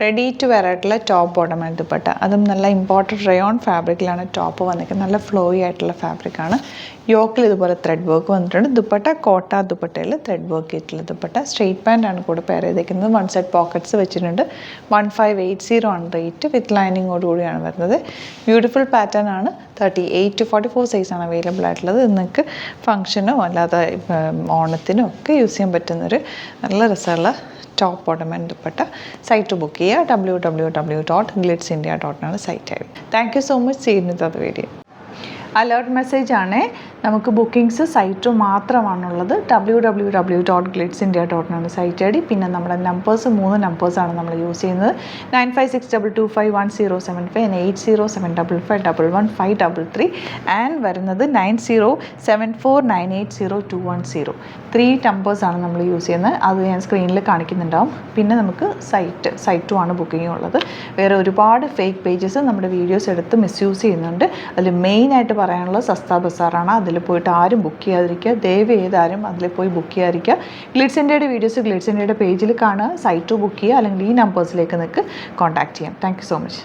Ready to wear ആയിട്ടുള്ള top bottom and dupatta. അതും നല്ല ഇമ്പോർട്ടൻറ്റ് റയോൺ ഫാബ്രിക്കിലാണ് ടോപ്പ് വന്നിരിക്കുന്നത്. നല്ല ഫ്ലോയി ആയിട്ടുള്ള ഫാബ്രിക്കാണ്. യോക്കിൽ ഇതുപോലെ ത്രെഡ് വർക്ക് വന്നിട്ടുണ്ട്. ദുപ്പട്ട കോട്ട ദുപ്പട്ടയിൽ ത്രെഡ് വർക്ക് ചെയ്തിട്ടുള്ള ദുപ്പട്ട. സ്ട്രെയിറ്റ് പാൻ്റാണ് കൂടെ പെയർ ചെയ്തിരിക്കുന്നത്. വൺ സൈഡ് പോക്കറ്റ്സ് വെച്ചിട്ടുണ്ട്. 1580 ആണ് റേറ്റ്. വിത്ത് ലൈനിങ്ങോട് കൂടിയാണ് വരുന്നത്. ബ്യൂട്ടിഫുൾ പാറ്റേൺ ആണ്. 38 to 44 സൈസാണ് അവൈലബിൾ ആയിട്ടുള്ളത്. നിങ്ങൾക്ക് ഫംഗ്ഷനോ അല്ലാതെ ഓണത്തിനോ ഒക്കെ യൂസ് ചെയ്യാൻ പറ്റുന്നൊരു നല്ല രസമുള്ള top bottom and dupatta. Site book ചെയ്യുക. www.glitzindia.com സൈറ്റ് ആയി. Thank you so much. ചെയ്യുന്നത് അത് വീഡിയോ അലേർട്ട് മെസ്സേജ് ആണ്. നമുക്ക് ബുക്കിംഗ്സ് സൈറ്റ് മാത്രമാണുള്ളത്. www.glitzindia.com site I D. പിന്നെ നമ്മുടെ നമ്പേഴ്സ് 3 നമ്പേഴ്സാണ് നമ്മൾ യൂസ് ചെയ്യുന്നത്. 9562251075 and 8075551533 ആൻഡ് വരുന്നത് 9074980210. 3 നമ്പേഴ്സാണ് നമ്മൾ യൂസ് ചെയ്യുന്നത്. അത് ഞാൻ സ്ക്രീനിൽ കാണിക്കുന്നുണ്ടാവും. പിന്നെ നമുക്ക് സൈറ്റും ആണ് ബുക്കിംഗ് ഉള്ളത്. വേറെ ഒരുപാട് ഫേക്ക് പേജസ് നമ്മുടെ വീഡിയോസ് എടുത്ത് മിസ്യൂസ് ചെയ്യുന്നുണ്ട്. അതിൽ മെയിനായിട്ട് പറയാനുള്ളത് സസ്ത ബസാറാണ്. അതിൽ പോയിട്ട് ആരും ബുക്ക് ചെയ്യാതിരിക്കുക. ദയവ് ചെയ്താരും അതിൽ പോയി ബുക്ക് ചെയ്യാതിരിക്കുക. ഗ്ലിറ്റ്സ് ഇന്ത്യയുടെ വീഡിയോസ് ഗ്ലിറ്റ്സ് ഇന്ത്യയുടെ പേജിൽ കാണുക. സൈറ്റ് ബുക്ക് ചെയ്യുക. അല്ലെങ്കിൽ ഈ നമ്പേഴ്സിലേക്ക് നിങ്ങൾക്ക് കോൺടാക്ട് ചെയ്യാം. Thank you so much.